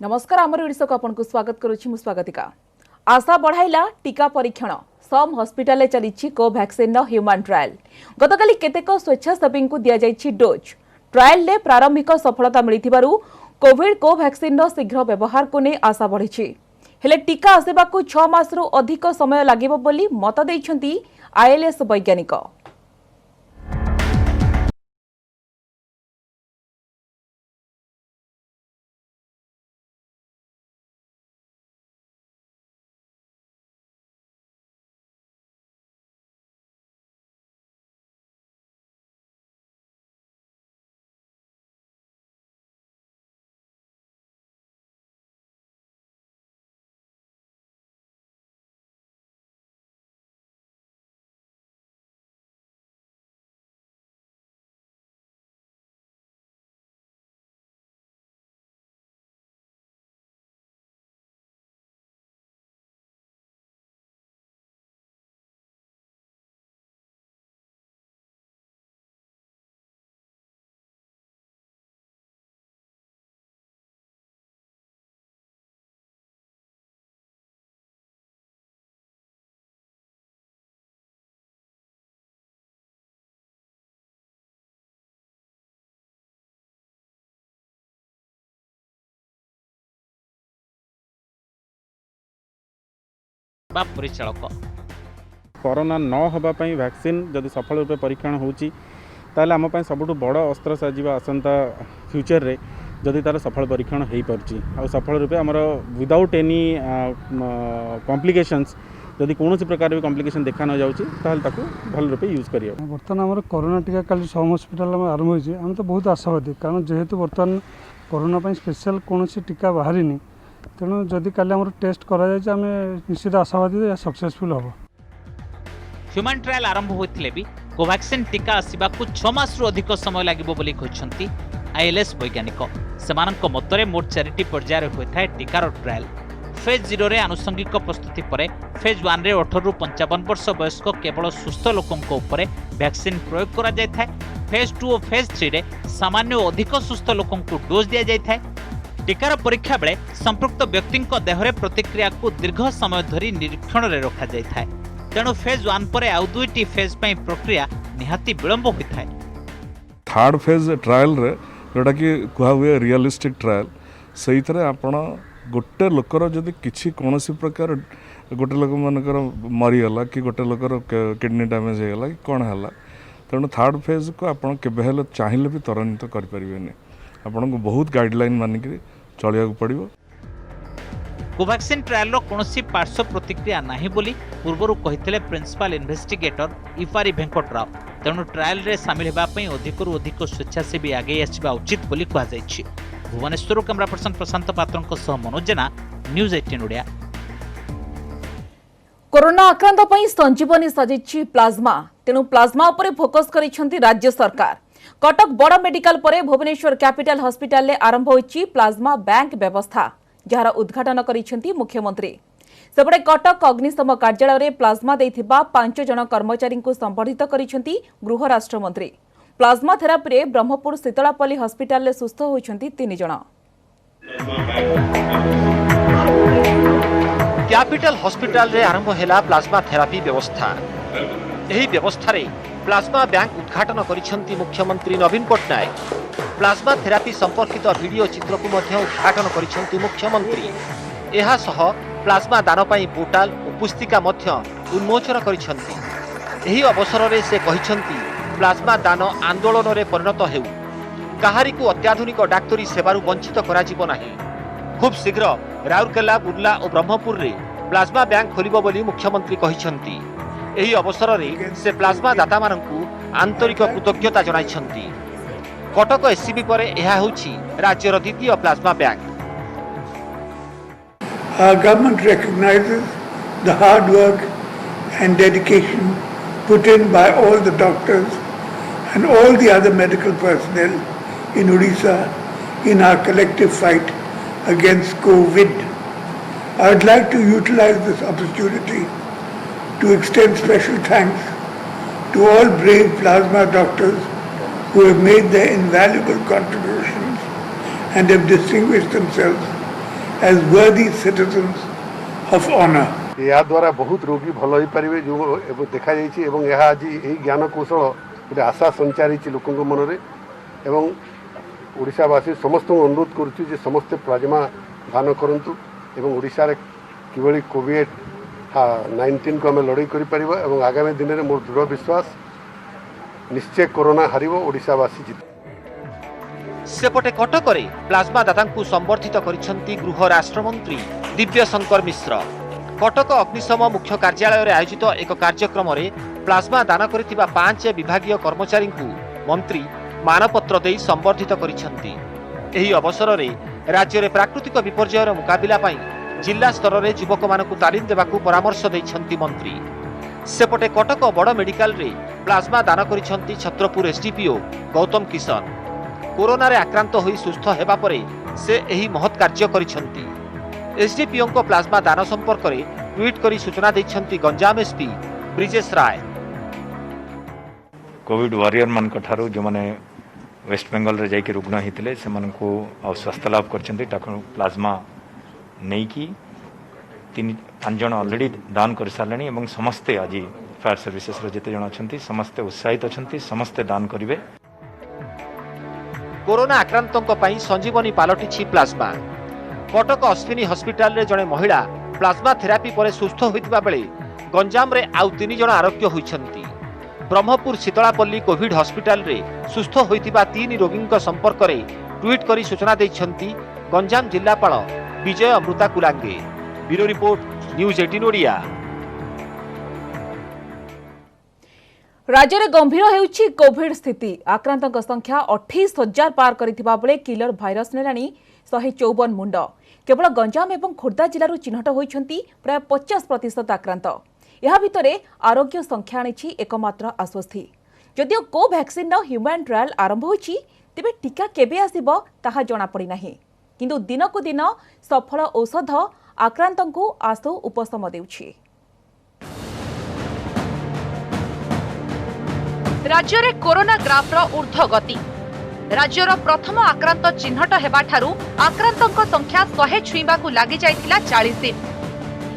नमस्कार आमर ओडिशा को आपन को स्वागत करुछि मु स्वागतिका। आशा बढ़ाइला टीका परीक्षण सम हॉस्पिटल चली कोवैक्सीन ह्यूमन ट्रायल। गतकाली केतेक स्वेच्छासेवी को दिया जाइछि डोज। ट्रायल ले प्रारंभिक सफलता मिलिथिबारु कोविड कोवैक्सीन शीघ्र व्यवहार को नै आशा बढ़िछि। हेले टीका आसेबाकु 6 मासरु अधिक समय लागिबो बोली मत दैछन्ति आईएलएस वैज्ञानिक। परिचालक कोरोना न होगापी वैक्सीन जदि सफल रूपे परीक्षण होची ताले आम सबुठ बड़ अस्त्र साजिबा आसंता फ्यूचर रे जदि तार सफल परीक्षण हो पार्ची आ सफल रूपे आमर विदाउट एनी कॉम्प्लिकेशंस जदि कौन प्रकार भी कॉम्प्लिकेशन देखा न जाउची ताले ताकू भल रूपे यूज करियो। बर्तमान आमर कोरोना टीका काली सम हॉस्पिटल आरंभ होइछि हम तो बहुत आशावादी कारण जेहेतु बर्तमान कोरोना पई स्पेशल कौन टीका बाहरिनी तेणु जदि काली आमर टेस्ट करा जाय आम निश्चित आशावादी या सक्सेसफुल हम। ह्यूमन ट्रायल आरंभ होइथिले भी कोवैक्सीन टीका आसिबाकु 6 मासरु अधिक समय लागिबो बोली कहछन्ती आईएलएस वैज्ञानिक। सेमानक मतरे मोट 4टी पर्यायर होइथाय टीकार ट्रायल। फेज 0 रे आनुषंगिक प्रस्तुति परे फेज 1 रे 18 रु 55 वर्ष वयस्क केवल सुस्थ लोकंक उपरे वैक्सीन प्रयोग करा जायथाय। फेज 2 और फेज 3 रे सामान्य अधिक सुस्थ लोकंकु डोज दिया जायथाय। टीकार परीक्षा बेले संपृक्त व्यक्ति देहरे प्रतिक्रिया को दीर्घ समय धरी निरीक्षण रे रखा जायथाय। तेणु फेज 1 पर आउ दुईटी फेज पई प्रक्रिया निहाती विलंब होइथाय। थर्ड फेज ट्रायल रे जोटा कि कुहा हुए रियलिस्टिक ट्रायल सहीथरे आपण गोटे लोकर जदि किछि कोनोसी प्रकार गोटे लोक मानकर मरीगला कि गोटे लोकर किडनी डैमेज होगला कि कौन है तेणु थर्ड फेज को आप केवे चाहिए भी त्वरान्वित करें आपन को बहुत गाइडलाइन मानिक चलिया पड़ो। कोवैक्सीन ट्रायल रो कोनोसी पार्श्व प्रतिक्रिया नाही बोली पूर्वरु कहिथिले प्रिंसिपल इन्वेस्टिगेटर इफारी वेंकट राव। तेणु ट्रायल रे शामिल हेबा पई अधिकरु अधिक स्वेच्छासेवी आगे आसिबा उचित बोली कहा जायछि। भुवनेश्वर कैमरा पर्सन प्रशांत पात्रंक सह मनोज जेना न्यूज 18 ओडिया। कोरोना आक्रांत पई संजीवनी सजिछि प्लाज्मा। तेणु प्लाज्मा उपरे फोकस करिसेंती राज्य सरकार। कटक बड़ मेडिकल परे भुवनेश्वर कैपिटल हॉस्पिटल ले आरंभ होइछि प्लाज्मा बैंक व्यवस्था जहार उद्घाटन करिसेंती मुख्यमंत्री। सेपटे कटक अग्निशम कार्यालय रे प्लाज्मा देइथिबा 5 जन कर्मचारी को संबर्धित करिसेंती गृह राष्ट्र मंत्री। प्लाज्मा थेरापी रे ब्रह्मपुर शीतलापल्ली हॉस्पिटल ले सुस्थ होइछंती 3 जन। कैपिटल हॉस्पिटल रे आरंभ हैला प्लाज्मा थेरापी व्यवस्था। एही व्यवस्था रे प्लाज्मा बैंक उद्घाटन करिसेंती मुख्यमंत्री नवीन पटनायक। प्लाज्मा थेरापी संपर्कित वीडियो चित्र को मध्य उद्घाटन करिसेंती मुख्यमंत्री। एहा सह प्लाज्मा दान पई पोर्टाल और पुस्तिका मध्य उन्मोचन करिसेंती। एही अवसर रे से कहिसेंती प्लाज्मा दान आंदोलन रे परिणत हेउ काहारी को अत्याधुनिक डाक्तरी सेवारु वंचित करा जीवो नाही। खूब शीघ्र राउरकेला बुर्ला और ब्रह्मपुर रे प्लाज्मा बैंक खोलिबो बोली मुख्यमंत्री कहिसेंती। एही अवसर रे से प्लाज्मा दाता मानकु आंतरिक कृतज्ञता जणाइछंती। कटक एससीबी पर यह होछि राज्यर द्वितीय plasma bank. Our government recognizes the hard work and dedication put in by all the doctors and all the other medical personnel in Odisha in our collective fight against COVID. I would like to utilize this opportunity to extend special thanks to all brave plasma doctors who have made their invaluable contributions and have distinguished themselves as worthy citizens of honor. या द्वारा बहुत रोगी भल हो पारे जो देखा आज यही ज्ञान कौशल गोटे आशा संचारी लोक मन में ओडिशावासी समस्त अनुरोध करुच्ची समस्ते प्लाज्मा दान करंतु एवं ओडिशा रे किभली कोविड-19 को आम लड़ाई कर आगामी दिन में मोर दृढ़ विश्वास निश्चय कोरोना हारिबो ओडिशावासी जित सेपटे कटकरे प्लाज्मा दातांकु संबर्धित करिसेंती गृह राष्ट्रमंत्री दिव्यशंकर मिश्र। कटक अग्निशम मुख्य कार्यालय रे आयोजित एक कार्यक्रम रे प्लाज्मा दान करिथिबा 5 विभागीय कर्मचारी को मंत्री मानपत्र देई संबर्धित करिसेंती। एही अवसर रे राज्य रे प्राकृतिक विपर्ययर मुकाबिला पई जिला स्तर रे युवक मानकु तालीम देबाकू परामर्श दैछंती मंत्री। सेपटे कटक बड़ मेडिकल रे प्लाज्मा दान करिसेंती छत्रपुर एसडीपीओ गौतम किशन। कोरोना रे आक्रांत होई सुस्थ हेबा परे से एही महत् कार्य करिसेंती। एसडीपीओ को प्लाज्मा दान संपर्क में ट्वीट करी सूचना दैछंती गंजाम एसपी ब्रिजेश राय। कोविड वॉरियर मान ठारू जो माने वेस्ट बेंगल रे जाइके रुग्ण हितले से मन को स्वास्थ्य लाभ करछंती प्लाज्मा नहीं की 3-5 जन ऑलरेडी दान कर सारलेनी एवं समस्ते आज फायर सर्विसेस रे जते जन अछंती समस्ते उत्साहित अछंती समस्ते दान करिवे। कोरोना आक्रांतों पई संजीवनी पालटिछि प्लाज्मा। कटक अश्विनी हॉस्पिटल रे जणे महिला प्लाज्मा थेरापी पर सुस्थ होइतिबा बेले गंजाम रे आउ 3 जण आरोग्य होइछंती। ब्रह्मपुर शीतलापल्ली कोविड हॉस्पिटल रे सुस्थ होइतिबा 3 रोगींक संपर्क रे ट्वीट करी सूचना दैछंती गंजाम जिल्लापाल Vijay Amrita Kulange. Bureau report news 18 Odia. राज्य में गंभीर होउछि कोविड स्थिति। आक्रांतक संख्या 28,000 पार करिथिबा बेले किलर भाइरस नेलानी 154 मुंड। केवल गंजाम एवं खोर्धा जिलूर चिन्हट होइछंती प्राय 50% आक्रांत। यह भितरे आरोग्य संख्या आनिछि एकमात्र आश्वस्ति। जदिओ कोवैक्सीन ह्यूमन ट्रायल आरंभ होइछि तेबे टीका केबे आसिबो ताहा जणा पड़ी नाही। किंतु दिनकु दिन सफल औषध आक्रांतंकु आशु उपशम देउछि। राज्य रे कोरोना ग्राफ्र ऊर्ध्व गति। राज्यर प्रथम आक्रांत चिन्हट हेबाठारू आक्रांतक संख्या 100 छुईबाकू लागि जाइथिला 40 दिन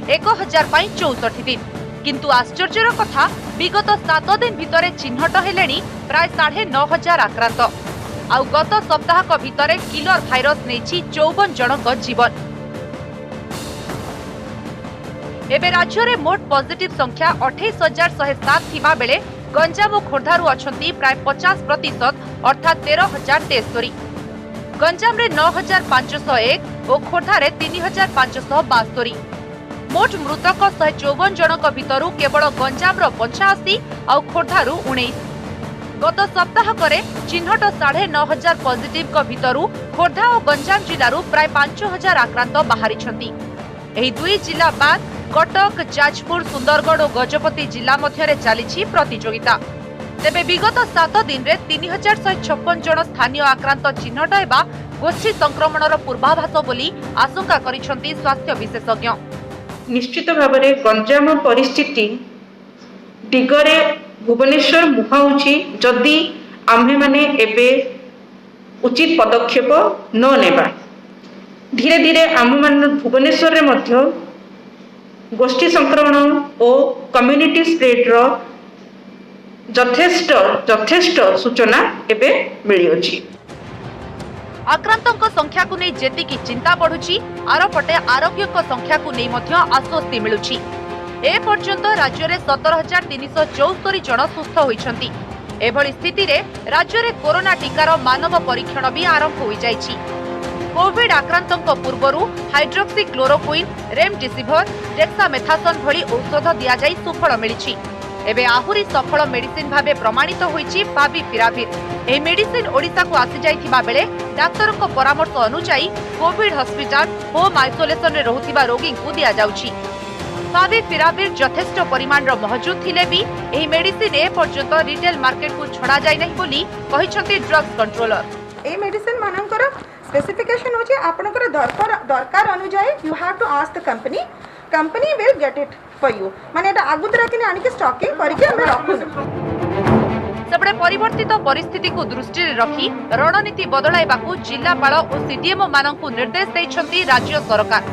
1000 पई 64 दिन। किंतु आश्चर्यर कथा विगत 7 दिन भितरे चिन्हट हेलेनी प्राय 9,500 आक्रांत। आउ गत सप्ताहक भितरे किलर भाइरस नेछि 54 जनक जीवन। एबे राज्य रे मोट पॉजिटिव संख्या 28,107 थिबा बेले गंजाम और खोर्धारू अछंती प्राय 50% अर्थात 13,073। गंजाम रे 9,501 और खोर्धा रे 3,572। मोट मृतक 154 जनक भितरू केवल गंजाम रो 85 और खोर्धारू 19। गत सप्ताह करे चिन्हट 9,500 पॉजिटिव को भितरू खोर्धा और गंजाम जिल्लारू प्राय 5,000 आक्रांत बाहरी छंती। एही दुई जिला बाद कटक, जाजपुर, सुंदरगढ़ और गजपति जिला मध्य चली प्रतियोगिता। तेबे विगत 7 दिन रे 3,156 जन स्थानीय आक्रांत चिन्हट हेबा गोष्ठी संक्रमणर पूर्वाभास बोली आशंका करिसेंती स्वास्थ्य विशेषज्ञ। निश्चित भाव में गंजाम परिस्थिति दिगरे भुवनेश्वर मुहाउछि जदि आम्हे माने एबे उचित पदक्षेप न नेबा। धीरे धीरे आम मान भुवनेश्वर रे मध्य गोष्ठी संक्रमण और कम्युनिटी स्प्रेड रो यथेष्ट सूचना एबे मिलियोछि। आक्रांतक संख्या को नहीं जेतिकी चिंता बढ़ुछि आरपटे आरोग्य संख्या को नहीं मध्य आश्वस्ति मिलुछि। ए पर्यंत राज्य में 17,374 जन सुस्थ होइछंती। एभली स्थिति रे राज्य में कोरोना टीकार मानव परीक्षण भी आरंभ हो जाइछि। कोविड आक्रांतक पूर्वरु हाइड्रोक्सी क्लोरोक्विन, रेमडेसिविर, डेक्सामेथासोन भली औषध दिया जाई सुफल मिलिछि। एबे आहुरी सफल मेडिसिन भाबे प्रमाणित होइछि फाविपिराविर। एही मेडिसिन ओडिसा को आसी जाइथिबा बेले डाक्टरक परामर्श अनुसार कोविड हॉस्पिटल होम आइसोलेशन रे रहुथिबा रोगी को दिया जाउछि। फाविपिराविर यथेष्ट परिमाण रो मौजूद थिले भी एही मेडिसिन ए पर्यंत रिटेल मार्केट को छड़ा जाय नहीं बोली कहिसंती ड्रग्स कंट्रोलर। ए मेडिसिन मानकर स्पेसिफिकेशन होची आपनकर दरकार अनुसार you have to ask the company will get it for you. माने एटा आगुतरा कि आनी के स्टॉकिंग करके हम रखु। सेपटे परिवर्तित परिस्थिति को दृष्टि रखी रणनीति बदलाइबाकू जिलापाल और सीडीएमओ मानकू निर्देश दैछंती राज्य सरकार।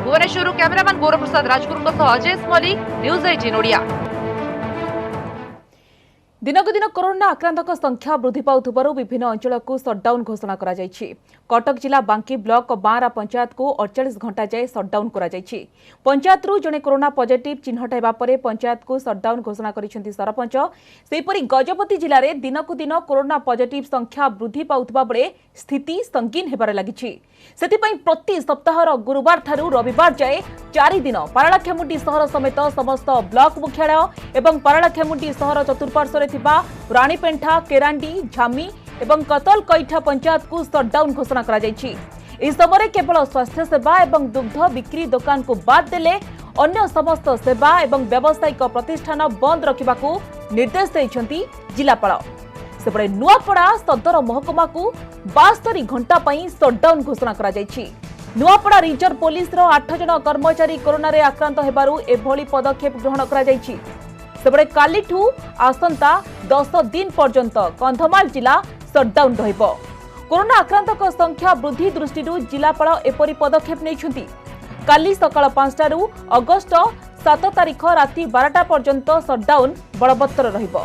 Bhubaneswar cameraman Gaurprasad Rajguru Ajay Mallick, news 18 Odia. दिनक दिन कोरोना आक्रांतक संख्या वृद्धि पाउथबारु विभिन्न अंचल को सटडाउन घोषणा करा जायछि। कटक जिला बांकी ब्लॉक बारा पंचायत को 48 घंटा जाए सटडाउन करा जायछि। पंचायत रु जने कोरोना पॉजिटिव चिन्हट हेबा परे पंचायत को सटडाउन घोषणा करिसेंति सरपंच। सेपरि गजपति जिले में दिनक दिन कोरोना पॉजिटिव संख्या वृद्धि पाउथबा बेले स्थिति संगीन हेबार लागिछि। सेतिपई प्रति सप्ताहर गुरुवार ठारू रविवार जाए 4 दिन पारलाखेमुंडी सहर समेत समस्त ब्लॉक मुख्यालय एवं पारलाखेमुंडी सहर चतुर्पार्श्व थिबा रानीपेंठा, केरांडी, झामी एवं कतल कैठा पंचायत को सटडाउन घोषणा करा जायछि। इस समय केवल स्वास्थ्य सेवा एवं दुग्ध बिक्री दुकान को बाद देले अन्य समस्त सेवा एवं व्यावसायिक प्रतिष्ठान बंद रखिबाकू निर्देश दैछंती जिलापाल। सेपटे नुआपड़ा सदर महकुमा को 72 घंटा पई सटडाउन घोषणा करा जायछि। नुआपड़ा रिजर्व पुलिस रो 8 जन कर्मचारी कोरोना रे आक्रांत हेबारु एभली पदक्षेप ग्रहण करा जायछि। सेपटे कालीठू आसंता 10 दिन पर्यंत कंधमाल जिला सटडाउन रहिबो। कोरोना आक्रांतक संख्या वृद्धि दृष्टि जिलापाल एपरी पदक्षेप नेइछंती। काली सकाळ 5 रु अगस्त 7 तारिख राति 12टा पर्यंत सटडाउन बलवत्तर रहिबो।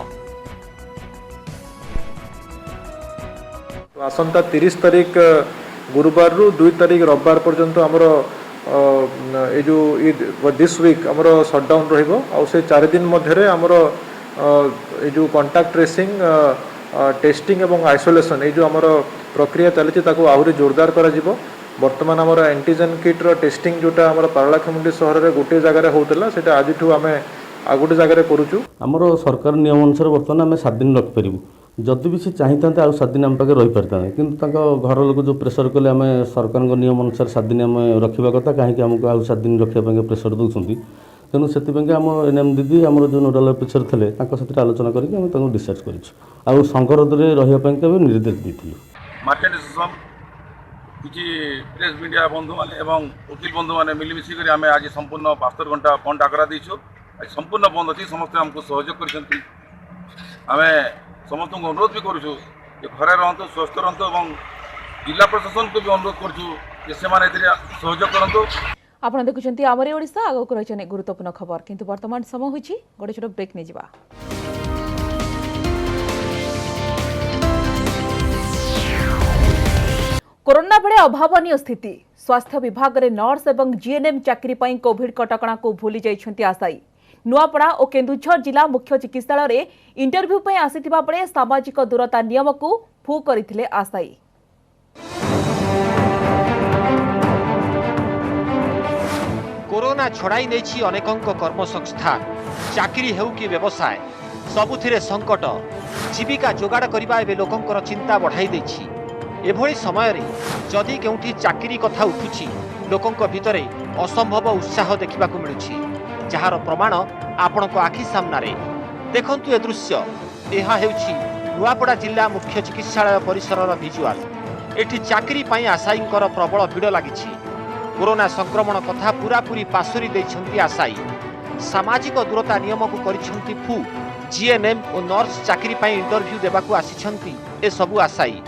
आसंता 30 तारिख गुरुवार रु 2 तारिख रविवार पर्यंत हमर ए जो दिस वीक हमर सटडाउन रहिबो। आ से 4 दिन मध्यरे हमर ए जो कांटेक्ट ट्रेसिंग टेस्टिंग एवं आइसोलेशन ए जो हमर प्रक्रिया चलछि ताको आहुरी जोरदार करा जिवो। वर्तमान हमर एंटीजन किट रो टेस्टिंग जोटा हमर पारलाखेमुंडी सहर रे गोटे जगह रे होतला सेटा आजिठू आमे आ गोटे जगह रे करूछु। हमर सरकार नियम अनुसार वर्तमान आमे 7 दिन रख परिबु। जदि भी से चाहिए आउ 7 दिन आम पाखे रही पारता किंतु घर लोग जो प्रेसर कले आम सरकार नियम अनुसार 7 दिन आम रखा कथा कहीं आमको आउ 7 दिन रखापी प्रेसर दौरान तेणु से आम एनएम दीदी आम जो नोडाल अफिसर थे साथ आलोचना करके डिस्चार्ज कर संगरोध में रही निर्देश दी मार्केट एसोसिएशन किसी प्रेस मीडिया बंधु मैंने वकिल बंधु मैंने मिलमिशिक आम आज संपूर्ण 72 घंटा बंद आग्रा देचु। आज संपूर्ण बंद अच्छी समस्त आमको सहयोग कर समस्त अनुरोध भी करूँ घरे रहतु स्वस्थ रहतु और जिला प्रशासन को भी अनुरोध करूँ सहयोग करूँ। आपण देखुछंती आमरे ओडिशा आगो रही गुरुत्वपूर्ण खबर किंतु वर्तमान समय होइछि गोटे छोट ब्रेक नै जिबा। कोरोना बेले अभावनीय स्थिति स्वास्थ्य विभाग रे नर्स एवं जीएनएम चाकरी पई कोविड कटकणा को भूली जाइछंती आशायी। नुआपड़ा और केन्दुझर जिला मुख्य चिकित्सालय रे इंटरव्यू पे आसीथिबा बेले सामाजिक दूरता नियम को फू करथिले आशायी। कोरोना छड़ाई नेछि अनेकंक कर्म संस्थान चाकरी हेउ कि व्यवसाय सबुथिरे संकट जीविका जोगाड़ करबा एबे लोकंकर चिंता बढ़ाई दैछि। एभली समय रे जदि केउठी चाकरी कथा उठुछि लोकंक भितरे असंभव उत्साह देखिबाकू मिलुछि जार प्रमाण आपण को आखि सामने देखंतु ए दृश्य। यह हेउछि नुआपड़ा जिला मुख्य चिकित्सालय परिसर भिजुआल। एठी चाकरी पई आशायींकर प्रबल भिड़ लागिछि। कोरोना संक्रमण कथा पूरापूरी पासुरी दैछंती आशायी। सामाजिक दूरता नियम को करिछंती फू। जीएनएम और नर्स चाकरी पई इंटरव्यू देबाकू आसिछंती ए सबु आशायी।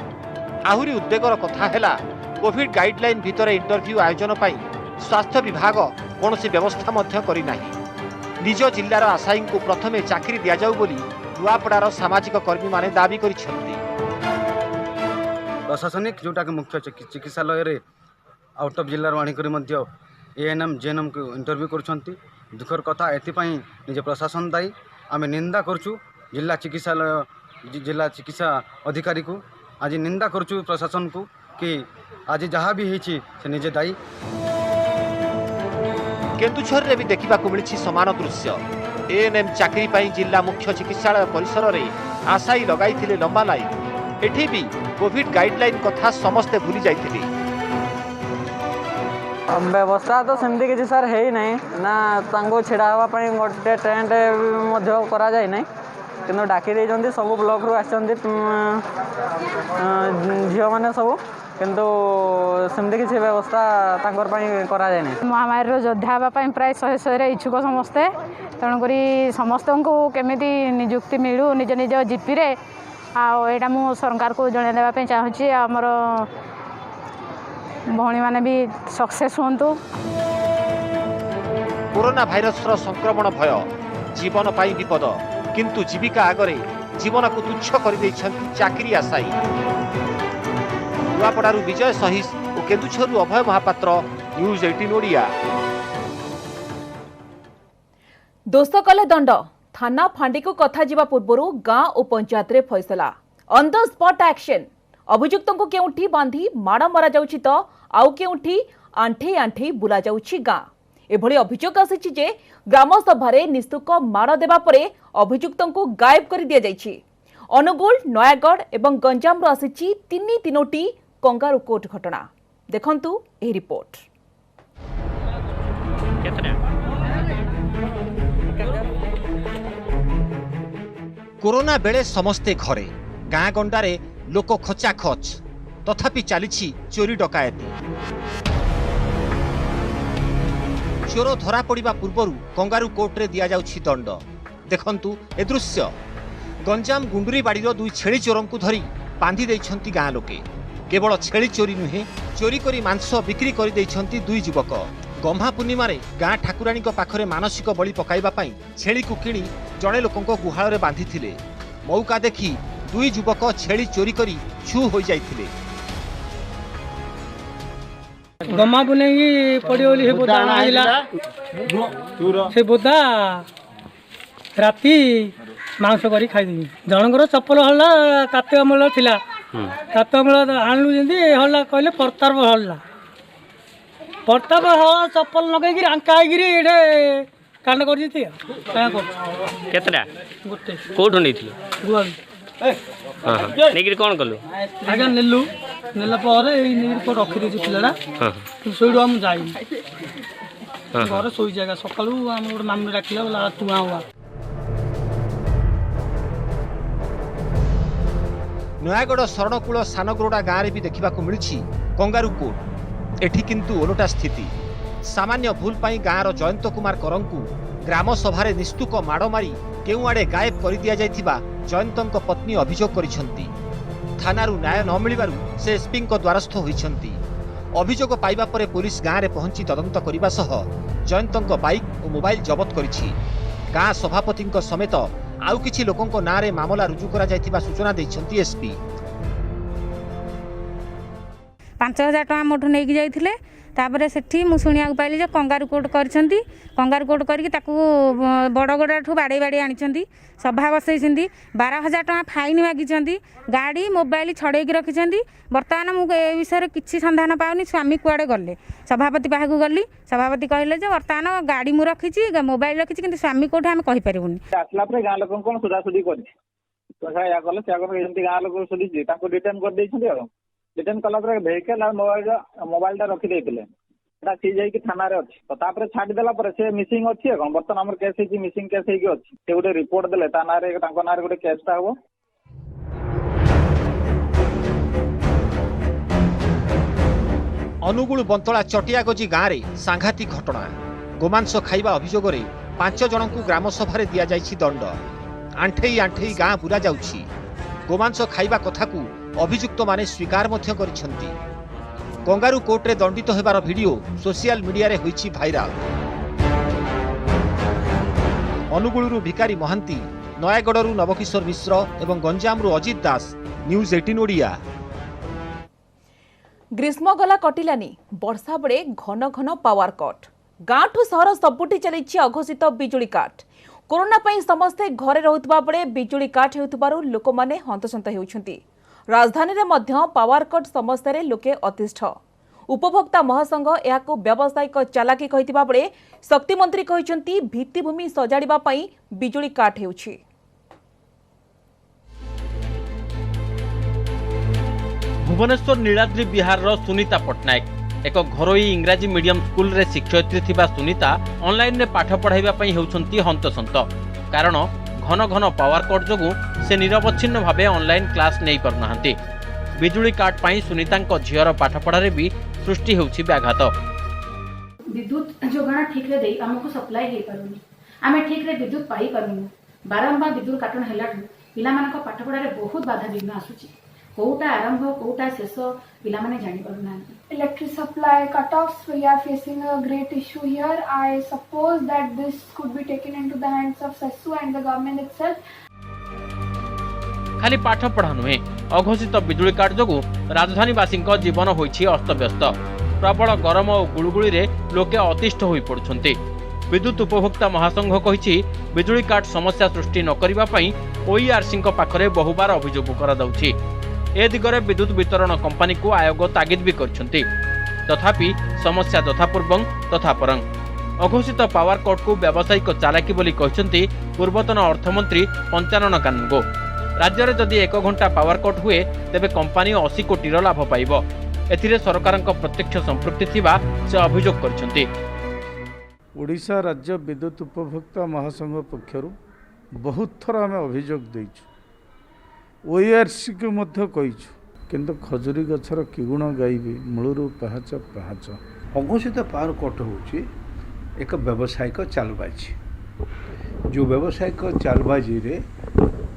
आहुरी उद्वेगर कथा हैला कोविड गाइडलाइन भितरे इंटरव्यू आयोजन पई स्वास्थ्य विभाग कौनसी व्यवस्था मध्य करि नाही। निज जिल्लार आशायी को प्रथमे चाकरी दिया जाऊ बोली नुआपड़ार सामाजिक कर्मी माने दाबी करिछंती। प्रशासनिक जोटा के मुख्य चिकित्सालय रे आउट ऑफ जिल्ला आनिक एएनएम जेएनएम को इंटरव्यू करुछंती। दुखर कथा एथिपाई निज प्रशासन दायी। आम निंदा करछु जिला चिकित्सा अधिकारी को आज निंदा करछु प्रशासन को कि आज जहाँ भी होइछि से निजे दायी। केन्दुझर रे भी देखा मिली समान दृश्य। एएनएम चाकरी पाई जिला मुख्य चिकित्सालय परिसर रे आशायी लगाई लंबा लाइन। एठी भी कोविड गाइडलाइन कथा समस्ते भूली जाइथिले। व्यवस्था तो सेमती किसी सर है ही नहीं ना तांको छिड़ा हवा पई गोटे टेंट मध्य करा जाय नहीं किंतु डाकी दे सब ब्लॉक रु आछंती झियो माने सब କିନ୍ତୁ ସେମିତି କିଛି ବ୍ୟବସ୍ଥା ତାଙ୍କର ପାଇଁ କରାଯାଏ ନାହିଁ। ମହାମାରୀର ଯୋଦ୍ଧା ହେବା ପାଇଁ ପ୍ରାୟ 100ରେ ଇଚ୍ଛୁକ ସମସ୍ତେ, ତେଣୁକରି ସମସ୍ତଙ୍କୁ କେମିତି ନିଯୁକ୍ତି ମିଳୁ ନିଜ ନିଜ ଜିପିରେ, ଆଉ ଏଇଟା ମୁଁ ସରକାରକୁ ଜଣାଇ ଦେବା ପାଇଁ ଚାହୁଁଛି। ଆମର ଭଉଣୀମାନେ ବି ସକ୍ସେସ୍ ହୁଅନ୍ତୁ। कोरोना भाइरसर संक्रमण भय जीवन पाई विपद, किंतु जीविका आगरे जीवन को तुच्छ कर चाकरी आशायी। नुआपड़ारू विजय सहिस और केन्दुझरु अभय महापात्र, न्यूज 18 ओडिया। दोष कले दंड, थाना फांडी को कथा जिबा पूर्वरु गाँ और पंचायत रे फैसला, ऑन द स्पॉट एक्शन। अभियुक्तों को केउठी बांधी माड़ मरा जाउछि तो आउ केउठी आंठे आंठे बुला जाउछि गाँ। एभली अभियोग आसिछि जे ग्राम सभारे निस्तुक माड़ देबा परे अभियुक्तों को गायब कर दिया जाइछि। अनुगुल, नयागढ़ एवं गंजाम आसिछि तीनोटी कंगारू कोर्ट घटना। देखंतु एही रिपोर्ट। कोरोना बेले समस्ते घरे, गाँ गंडारे लोक खचा खच, तथापि चलीछि चोरी डकायती। चोर धरा पड़ा पूर्व कंगारू कोर्टे दि जाउछि दंड। देखंतु ए दृश्य। गंजाम गुंडुरीबाड़ी दुई छेली चोरों को धरी बांधि देइछंती गाँ लोके। केवल छेली चोरी नुहे, चोरी करी मांस बिक्री कर देइछंती दुई युवक। गम्हा पूर्णिमा गाँ ठाकुराणी पाखरे मानसिक बलि पकाइबा पई छेली को किणी जड़े लोकंक गुहाल रे बांधिथिले। मौका देखी दुई युवक छेली चोरी करी छू हो जाइथिले। गम्मा बुनेगी पड़ी बोली हे बोदा आइला, से बोदा राती मांस करी खाई देबी। जनकर चप्पल हल्ला काते अमल थिला, काते अमल आणलु जेंदी हल्ला कहले परतार हल्ला, परताप हल्ला चप्पल लगेगी आंका गिरी एडे कांड कर दिती। केतरा गोटे कोठो नैथिलो गुआ हां नेगिरी कोन कलु आगे नेलु नेला पर ए नेगिरी को रखि देछि पिलाडा। हां सोइडो हम जाई घर सोई जागा सकाळू हम गोटे मामू डाकिला बोला तू आवा। नयागढ़ शरणकूल सानगरोडा गाँव में भी देखा मिली कंगारू कोर्ट। एठी किंतु ओलोटा स्थिति। सामान्य भूल पाई गाँवर जयंत कुमार करंकु ग्राम सभारे निस्तुक माड़ मारी केउ आड़े गायब कर दिया जायथिबा जयंतक पत्नी अभियोग करिसंती। थानारू न्याय न मिलिबारु से एसपी द्वारस्थ होइसंती। अभियोग पाइबा परे पुलिस गाँव में पहुंची तदंत करने सह जयंतक बाइक और मोबाइल जबत करिछि। गाँ सभापति समेत आउ किछि लोकंक नाँ रे मामला रुजु करा जायथिबा सूचना दैछंती एसपी। 5000 टका मोठू नहीं जाइए। तापर सेठी मु शुणा पाइली जे कंगारू कोर्ट करछंती। कंगारू कोर्ट करके ताकू बड़गड़ाठू बाड़े बाड़े आनी सभा बसई 12,000 टका फाइन मागिछंती। गाड़ी मोबाइल छड़ेकी रखिछंती। बर्तमान मु ए विषय किछि संधान पाउनी। स्वामी कुआडे गले सभापति पाखु गली। सभापति कहले जे बर्तमान गाड़ी मु रखिछि मोबाइल रखिछि किंतु स्वामी कोठे हम कहि परिबुनी। आसला पर गाँ लोक कोन सुदासुदी करछि तो या गले से आगर एमती गाँ लोक सुदी ताको रिटर्न कर देछंती। आ रिटर्न कला पर वेहिकल और मोबाइल रखी देइतिले सी जाइए थाना अच्छी तो तापर छाड़ी देला पर से मिसिंग अच्छी कौन बर्तमान आम केस है मिसिंग केस है अच्छी से गोटे रिपोर्ट देले ता ना गोटे केसटा हम। अनुगुल बंतला चटियागजी गाँव में सांघातिक घटना। गोमांस खाइबा अभियोग 5 जनकु ग्राम सभारे दिया जाइछि दंड। आंठेई आंठेई गाँ बुला जाउछि। गोमांस खाइबा कथाकू अभियुक्त माने स्वीकार मध्य करिसंती। कंगारू कोर्टे दंडित हेबार वीडियो सोशल मीडिया रे होइछि भाइराल। अनुगुलरू भिकारी महांती, नयागढ़रू नवकिशोर मिश्र एवं गंजामरू अजित दास, न्यूज 18 ओडिया। ग्रीष्म गला कटिलानी, वर्षा बेले घन घन पावर कट। गाँठू सहर सबुठी चली अघोषित बिजुली काट। कोरोना पई समस्ते घरे रहुतबा बेले बिजुली काट हेउतबारु लोकमाने हंतसंत हेउछंती। राजधानी रे मध्य पावर कट समस्या रे लोके अतिष्ठ। उपभोक्ता महासंघ याकू व्यावसायिक चालाकी कहितिबा बेले शक्ति मंत्री कहिसंती भित्तिभूमि सजाड़िबा पई बिजुली काट हेउछि। भुवनेश्वर नीलाद्री बिहार रो सुनीता पटनायक एक घरोई इंग्राजी मीडियम स्कूल रे शिक्षयित्री थिबा सुनीता ऑनलाइन रे पाठ पढ़ाइबा पई हेउछंती हंतसंत। कारण घन घन पावर कट जोगु से निरवच्छिन्न भावे ऑनलाइन क्लास नहीं पारनाहांती। बिजुली काट पाई सुनीतांक झीवर पाठपढ़ारे भी सृष्टि होउछि व्याघात। विद्युत जोगाण ठीक रे देई हमको सप्लाई हे पारुनी आमे ठीक रे विद्युत पाई पारुनी बारंबार विद्युत काटन हेलाठु पिला मानक पाठपढ़ारे बहुत बाधा विघ्न आसुछि कोउटा आरंभ कोउटा शेष पिला माने जानि पारुना। Electric supply cutoffs, we are facing a great issue here. I suppose that this could be taken into the hands of SESU and the government itself. खाली पाठ पढ़ा नुहे अघोषित बिजुली काट जोगु राजधानीवासी जीवन होइछि अस्तव्यस्त। प्रबल गरम और गुळुगुळी रे लोके अतिष्ठ होई पड़ुछन्ति। विद्युत उपभोक्ता महासंघ कहिछि बिजुली काट समस्या सृष्टि न करिबा पई ओईआरसी पाखरे बहुबार अभियोग करा जाउछि। ए दिगरे विद्युत वितरण कंपनी को आयोग तागिद भी करछन्ति। तथापि समस्या यथापूर्वं तथा परं। अघोषित पावर कट को व्यावसायिक चालाकी बोली कहछन्ति पूर्वतन अर्थमंत्री पंचानन कानुगो। राज्य में जदि 1 घंटा पावर कट हुए तेबे कंपनी 80 कोटी लाभ पाइब। एथिरे सरकारक प्रत्यक्ष संपृक्ति थिबा से अभियोग करछन्ति। ओडिशा राज्य विद्युत उपभोक्ता महासंघ पक्षरु बहुत थर आम अभियोग देइछु ओईआरसी को मध्य कहिछु किंतु खजुरी गछर किगुण गाइबी मूलरू पहाच पहाच। अघोषित पावर कट होउछि एक व्यावसायिक चालबाजी जो व्यावसायिक चालबाजी रे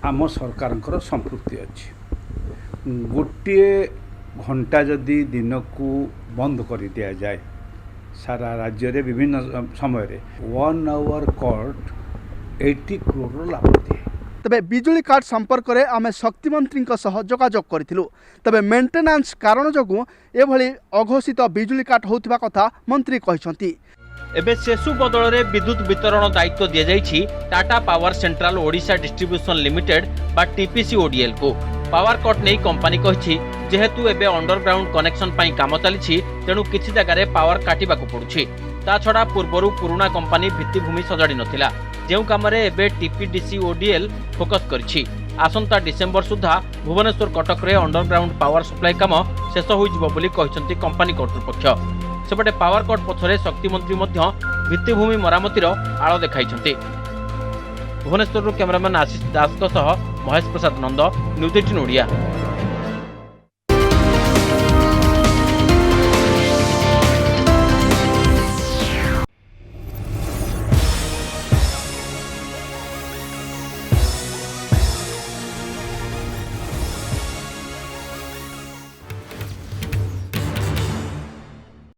आम सरकारंकर संपृक्ति अछि। गोटे घंटा जदि दिन को बंद कर दिया जाए सारा राज्य रे विभिन्न समय रे 1 आवर कट 80 करोड़ लाभ दिए। तबे बिजुली काट संपर्क में आम शक्ति मंत्री जोगाजोग करूँ तबे मेंटेनांस कारण जो एभली अघोषित बिजुली काट होता कथा मंत्री कहते। एबे सेसु बदल रे विद्युत वितरण दायित्व दिया जाइछि Tata Power Central Odisha Distribution Limited बा टीपीसीओडीएल को। पावर कट नहीं कंपनी कहिछि जेहेतु एबे अंडरग्राउंड कनेक्शन पाई काम चलिछि तेणु किछि जगह रे पावर काटिबाकू पड़ुछि। ता छड़ा पूर्वरु पुराना कंपनी भित्तिभूमि सजाड़ी नथिला जेउ काम रे एबे टीपीडीसीओडीएल फोकस करिछि। आसंता डिसेंबर सुधा भुवनेश्वर कटक रे अंडरग्राउंड पावर सप्लाई काम शेष होई जिवो बोली कहिसंती कंपनी कर्तृपक्ष। सेपटे पावर कट पछरे शक्ति मंत्री मध्य भित्तिभूमि मरामतिर आळ देखाइछंती। भुवनेश्वर कैमरामैन आशीष दास महेश प्रसाद नंद न्यूज 18 ओडिया।